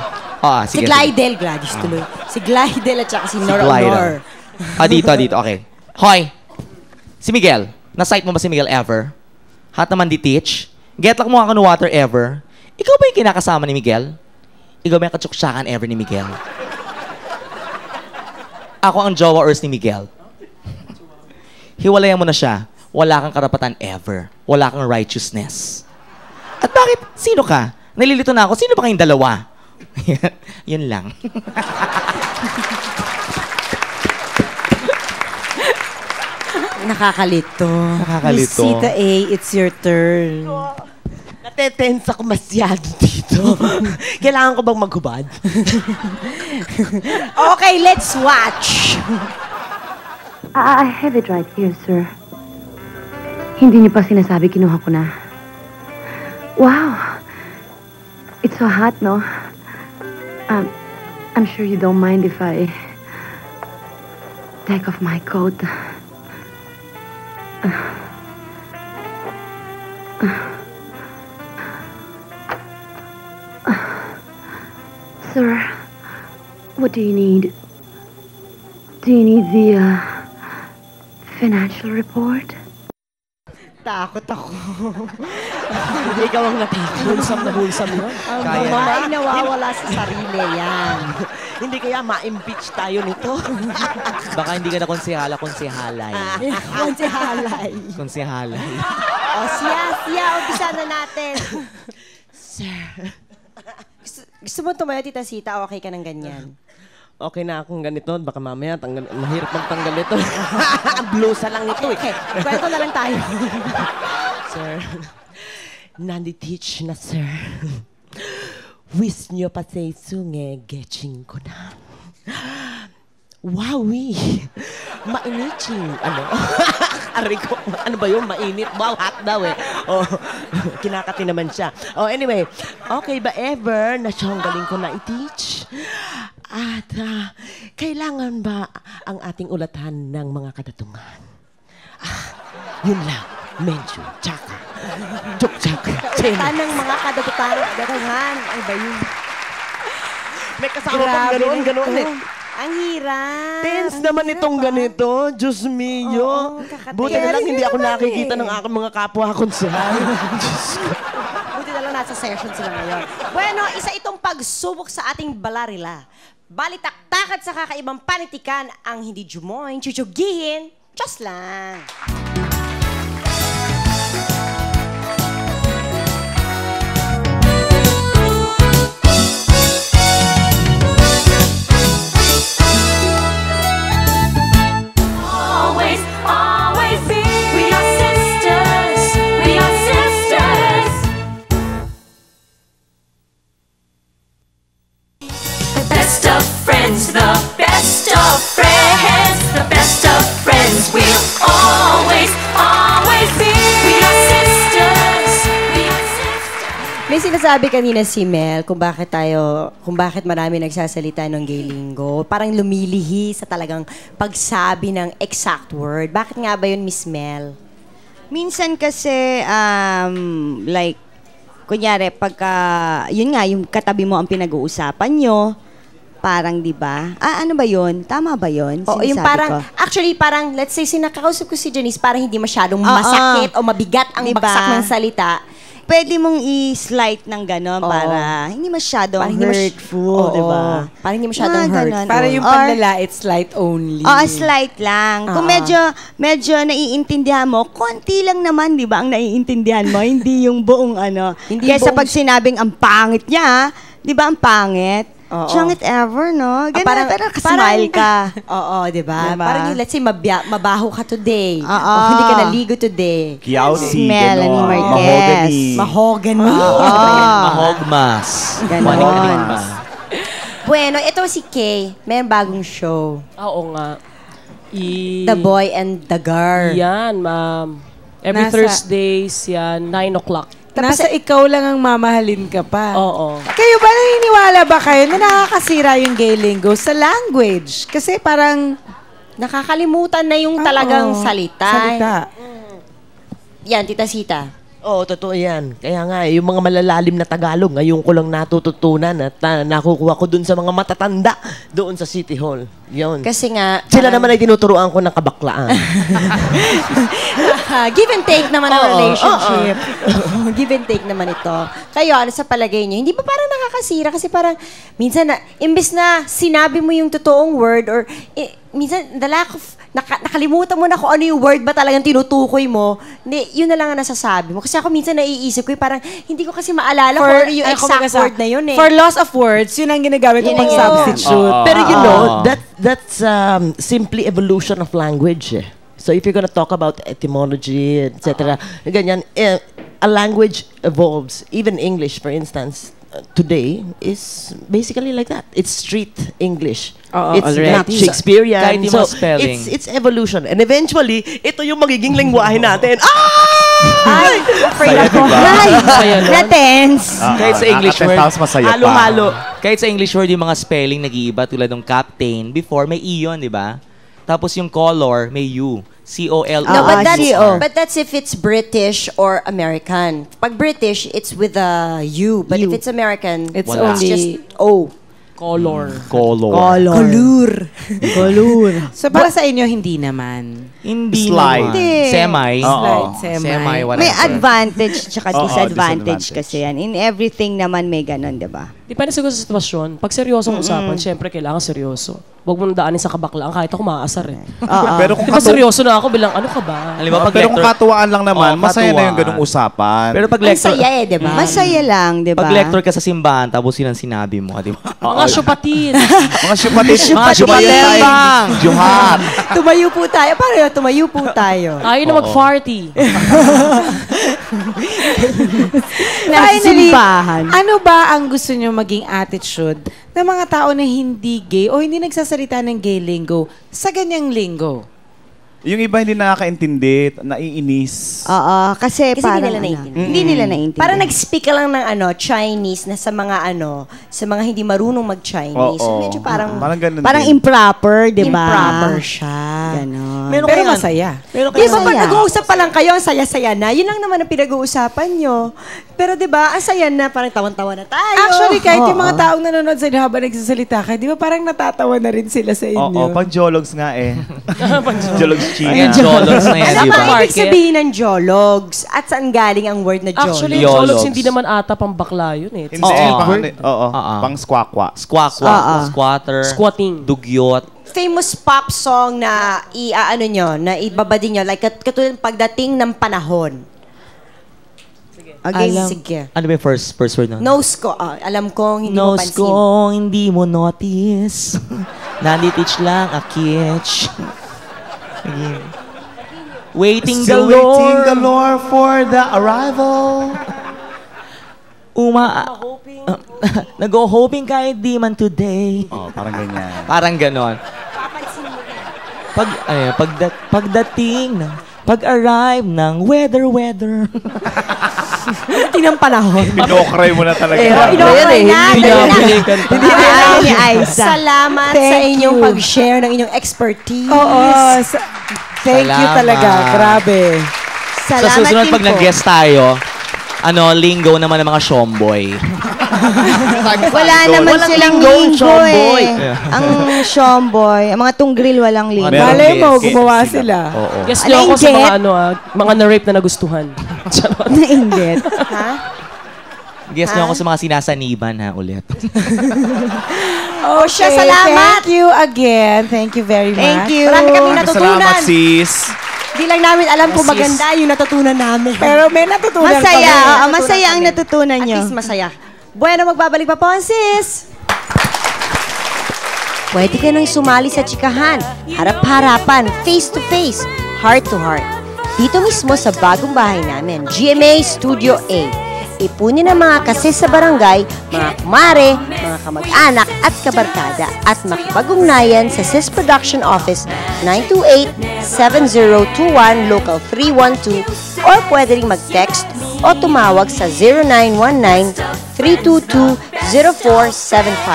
Si Glidel, Gladys tuloy. Si Glidel at saka si Nor Glidel. Honor. Dito, okay. Hoy! Si Miguel. Na-sight mo ba si Miguel ever? Hat naman di teach? Get luck mo ka no water ever? Ikaw ba yung kinakasama ni Miguel? Ikaw ba yung katsuksyakan ever ni Miguel? Ako ang jowa Urs ni Miguel. Hiwalayan mo na siya. Wala kang karapatan ever. Wala kang righteousness. At bakit? Sino ka? Nalilito na ako. Sino ba kayong dalawa? Yun lang. Nakakalito. Miss Sita A, it's your turn. Natetense ako masyado dito. Kailangan ko bang maghubad? Okay, let's watch. I have it right here, sir. Hindi niyo pa sinasabi, kinuha ko na. Wow! It's so hot, no? I'm sure you don't mind if I take off my coat. Sir, what do you need? Do you need the financial report? Takot ako. Ikaw ang natakot. Hulsam yun. Ang babae nawawala sa sarili yan. Hindi kaya ma-impeach tayo nito. Baka hindi ka na konsehalay. Konsehalay. Siya, umpisa na natin. Sir. Gusto mo tumayo, Tita Sita? Okay ka ng ganyan? Okay na akong ganito. Baka mamaya mahirap magtanggal ito. Ang blusa lang ito eh. Okay, kwento na lang tayo. Sir, nandi-teach na, sir. Wish nyo pa sa isunge, getching ko na. Wowi! Mainiching. Ano? Aray ko, ano ba yun? Mainit? Wow, hot daw eh. Oh, kinakati naman siya. Oh, anyway. Okay ba ever na siyang galing ko na i-teach? At kailangan ba ang ating ulatan ng mga kadatungan? Yun lang. Medyo, tsaka. Tsaka. Tanang mga kadatungan. Ay ba yun? May kasama pang ganoon eh. Ang hirap. Tense naman itong ganito. Diyos mio. Buti na lang hindi ako nakikita ng aking mga kapwa konsehal. Buti na lang nasa session sila ngayon. Bueno, isa itong pagsubok sa ating balarila. Balitaktak at sa kakaibang panitikan ang hindi jumoin, chuchugihin, just lang. Always be. We are sisters. We are sisters. The best of friends. The best of friends. The best of friends. We'll always be. We are sisters. We are sisters. May sinasabi kanina si Mel kung bakit marami nagsasalita ng gay lingo. Parang lumilihi sa talagang pagsabi ng exact word. Bakit nga ba yun, Miss Mel? Minsan kasi, like, kunyari, pagka, yun nga, yung katabi mo ang pinag-uusapan nyo, parang, di ba? Ano ba yun? Tama ba yun? Oo, yung Sinasabi parang, ko. actually, parang, let's say, sinakausap ko si Janice, parang hindi masyadong masakit o mabigat ang Diba? bagsak ng salita. Pwede mong i-slight ng gano'n para hindi masyadong hurtful, di ba? Parang hindi masyadong hurtful. Para yung panlalait, slight only. Slight lang. Kung medyo naiintindihan mo, konti lang naman, di ba, ang naiintindihan mo, hindi yung buong ano. Hindi Kaya sa buong- pag sinabing ang pangit niya, di ba, ang pangit? Pangit ever, no? Ganun, pero smile ka. Oo, di ba? Diba? Parang yung, let's say, mabaho ka today. Oo. O hindi ka naligo today. Kiausi, Melanie gano'n. Marquez. Mahogany. Mahogmas. Ganon. Manikligmas. Bueno, ito si Kay. May bagong show. Oo nga. The Boy and the Girl. Yan, ma'am. Every Nasa- Thursdays, yan, 9 o'clock. Tapos nasa ikaw lang ang mamahalin ka pa. Oo. Kayo ba, naniniwala ba kayo na nakakasira yung gay lingo sa language? Kasi parang Nakakalimutan na yung talagang salita. salita. Yan, Tita Sita. Oo, totoo yan. Kaya nga, yung mga malalalim na Tagalog, ngayon ko lang natututunan at nakukuha ko dun sa mga matatanda doon sa City Hall. Yun. Kasi nga... Sila naman ay tinuturuan ko ng kabaklaan. Give and take naman ang Oo, relationship. Give and take naman ito. Kayo, ano sa palagay niyo? Hindi ba parang nakakasira? Kasi parang, minsan na, imbes na sinabi mo yung totoong word or minsan, the lack of, nakalimutan mo na kung ano yung word ba talagang tinutukoy mo, hindi, yun na lang ang nasasabi mo. Kasi ako minsan naiisip ko, parang hindi ko kasi maalala kung ano yung exact word na yun eh. For loss of words, yun ang ginagamit ko pang substitute. Pero you know, that's simply evolution of language. So if you're gonna talk about etymology, etc., ganyan, a language evolves. Even English, for instance, today is basically like that. It's street English. It's not Shakespearean. Kahit di So mga spelling. it's evolution. And eventually, ito yung magiging lengguwahe natin. Ay, afraid ako. Na-tense. Kahit sa English word, Tapos masaya pa. halo-halo. Kahit sa English word, yung mga spelling nag-iiba tulad ng captain. Before, may E yun, di ba? Tapos yung color, may U. C-O-L-O. No, but that's if it's British or American. Pag British, it's with a U. But if it's American, It's Wala. it's only... just O. Color. Color. So para sa inyo, hindi naman. Hindi Slide. naman. Semi. Slide, semi. Semi, whatever. May advantage tsaka Oo, disadvantage disadvantage. kasi yan. In everything naman may ganun, di ba? Depende siguro sa sitwasyon. Pag seryosong usapan, syempre kailangan seryoso. Huwag mo daanin sa kabaklaan kahit ako maaasar eh. Pero kung Di ba seryoso na ako bilang ano ka ba? Halimbawa, pag Pero kung lector, katuwaan lang naman, Oo, masaya na yung katuwaan. ganung usapan. pero pag Ang lector, saya eh, di ba? Masaya lang, di ba? pag lector ka sa simbahan, tapos yun ang sinabi mo, di ba? Mga syupatid. mga syupatid. Mga syupatembang. Juhat. Tumayo po tayo. Paano yun? Tumayo po tayo. Tayo na mag-farty. Finally, Simbahan. ano ba ang gusto nyo maging attitude ng mga tao na hindi gay o hindi nagsasalita ng gay lingo sa ganyang lingo? Yung iba hindi nakakaintindi, naiinis. Oo, kasi Kasi parang hindi nila ano, naiintindihan. hindi nila naiintindihan. Parang nag-speak ka lang ng Chinese na sa mga hindi marunong mag-Chinese. So, medyo parang ganun Parang din. improper, di ba? improper siya. Ganon. Meron Pero kaya- masaya. Meron Di kaya ba pag nag-uusap pa lang kayo, ang saya-saya na. Yun lang naman ang pinag-uusapan nyo. Pero di ba, ang saya na, parang tawan-tawa na tayo. Actually, kahit yung mga taong nanonood sa inyo habang nagsasalita kayo, di ba parang natatawa na rin sila sa inyo? Oo, pang jologs nga eh. Jologs Ayan, China. jolos na yan, Ano di ba ba? ibig sabihin ng jologs? At saan galing ang word na jologs? Actually, Yologs. jologs hindi naman ata pang bakla yun eh. Hindi, Oo. pang squawk-quack. Squawk-quack, squatter, Squatting. dugyot. Famous pop song na ibabadi nyo, like katulad pagdating ng panahon. Sige. Ano ba yung first word nun? Nose ko, alam kong hindi mo Nose pansin. ko, hindi mo notice. Nanditich lang a kitsch. Waiting Still the waiting Lord. the Lord for the arrival. Nag-hoping kahit di man today. Oh, parang ganyan. Parang ganon. Pagdating ng pag-arrive ng weather. Pagdating ng panahon. Pinokray mo na talaga. Inokray na. Hindi na ni Aiza. Salamat sa inyong pag-share ng inyong expertise. Oo. Thank you Salamat. talaga. Grabe. Sa Salamat susunod din pag po. nag-guest tayo, linggo naman ng mga shomboy. Wala naman Walang silang linggo, linggo shomboy. eh. Ang shomboy, ang mga tunggril walang linggo. Meron Malay mo, guest gumawa sila. sila. Oo. Yes niyo ako sa Alainggit. mga mga na-rape na nagustuhan. Charot. Nainggit. Guess niyo ako sa mga sinasaniban ha ulit. Oh, siya, salamat. Thank you again. Thank you very much. Thank you. Marami kami Salamat natutunan. sis. Di lang namin alam kung maganda yung natutunan namin. Pero may natutunan Masaya. kami. Oo, masaya ang natutunan At nyo. least masaya. Bueno, magbabalik pa po ang sis. Pwede ka nang sumali sa chikahan, harap-harapan, face-to-face, heart-to-heart. Dito mismo sa bagong bahay namin, GMA Studio A. Ipunin ang mga kasis sa barangay, mga kumare, mga kamag-anak at kabarkada at makipag-ugnayan sa SIS Production Office 928-7021 Local 312 or pwede ring mag-text o tumawag sa 0919-322-0475.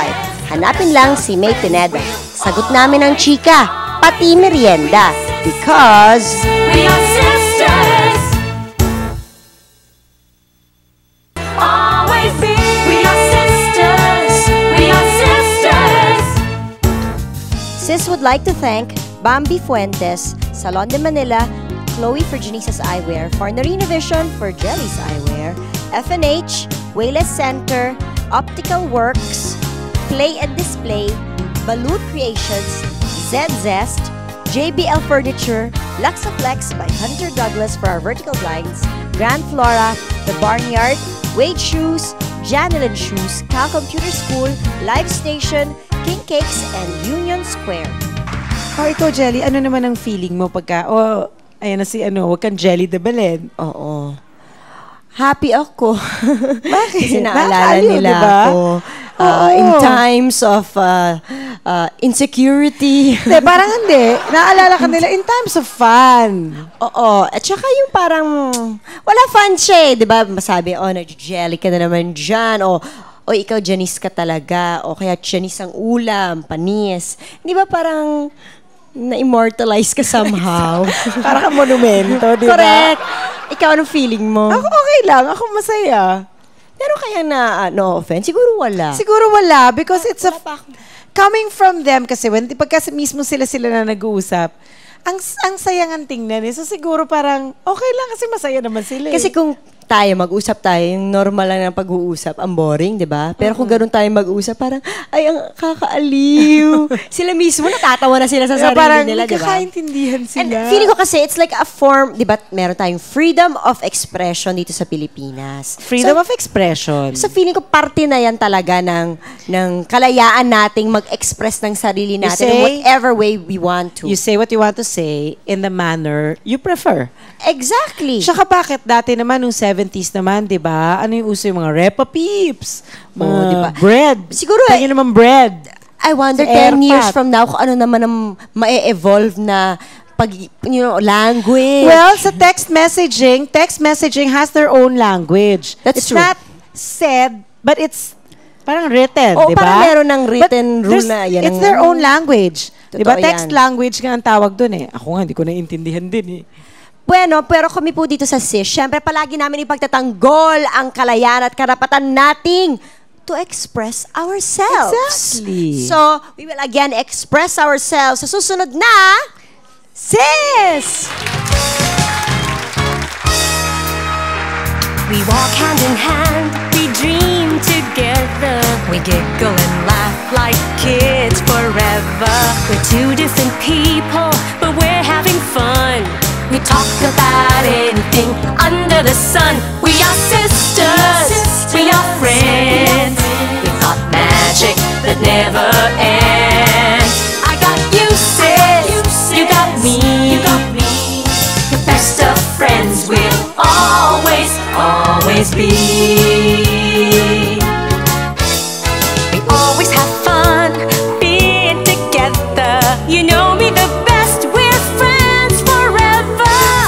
Hanapin lang si May Pineda. Sagot namin ang chika, pati merienda. Because... We are sisters. Sis would like to thank Bambi Fuentes, Salon de Manila, Chloe for Janice's Eyewear, for Narina Vision for Jelly's Eyewear, FNH, Wayless Center, Optical Works, Play and Display, Balut Creations, Zest, JBL Furniture, Luxaflex by Hunter Douglas for our vertical blinds, Grand Flora, The Barnyard, Wade Shoes, Janelin Shoes, Cal Computer School, Live Station, King Cakes, and Union Square. Ikaw, Jelly, ano naman ang feeling mo pagka, ayan na si wag kang Jelly de Belen. Oo. Happy ako. Bakit? Kasi naalala Nakakaaliw, nila diba? ako. In times of insecurity. Hindi, parang hindi. Naalala ka nila in times of fun. Oo. At saka yung parang, wala fun siya di ba? Masabi, nag-jelly ka na naman dyan. O ikaw, Janice ka talaga. O kaya Janice ang ulam, panis. Di ba parang na-immortalize ka somehow? Parang kang monumento, di ba? Correct. Ikaw, anong feeling mo? Ako okay lang. Ako masaya. Pero kaya na, no offense, siguro wala. Siguro wala because it's coming from them kasi pagka mismo sila na nag-uusap, ang sayangan tingnan So siguro parang okay lang kasi masaya naman sila. Kasi kung mag-usap tayo, yung normal lang ng pag-uusap, ang boring, di ba? Pero kung ganun tayo mag-uusap, parang, ay, ang kakaaliw. Sila mismo, natatawa na sila sa sarili nila, di ba? Parang nagkakaintindihan sila. And feeling ko kasi, it's like a form, di ba, meron tayong freedom of expression dito sa Pilipinas. Freedom of expression. So feeling ko, parte na yan talaga ng kalayaan nating mag-express ng sarili natin in whatever way we want to. You say what you want to say in the manner you prefer. Exactly. Tsaka bakit dati naman, nung 70s naman, di ba? Ano yung uso yung mga Repa Peeps? Mga diba? bread. Siguro, Tingin naman bread. I wonder 10 years from now kung ano naman ang ma-evolve na language. Well, sa text messaging has their own language. That's it's true. not said, but it's parang written, di ba? Parang meron ng written rule na yan. It's their own language. Di ba? Totoo Text yan. language nga ang tawag dun eh. Ako nga, hindi ko naiintindihan din eh. Bueno, pero kami po dito sa SIS, syempre palagi namin ipagtatanggol ang kalayaan at karapatan nating to express ourselves. Exactly. So, we will again express ourselves sa susunod na SIS! We walk hand in hand, we dream together. We giggle and laugh like kids forever. We're two different people, but we're having fun. We talk about anything under the sun. We are sisters, we are friends. We've got magic that never ends. I got you, sis, you got me. The best of friends will always be.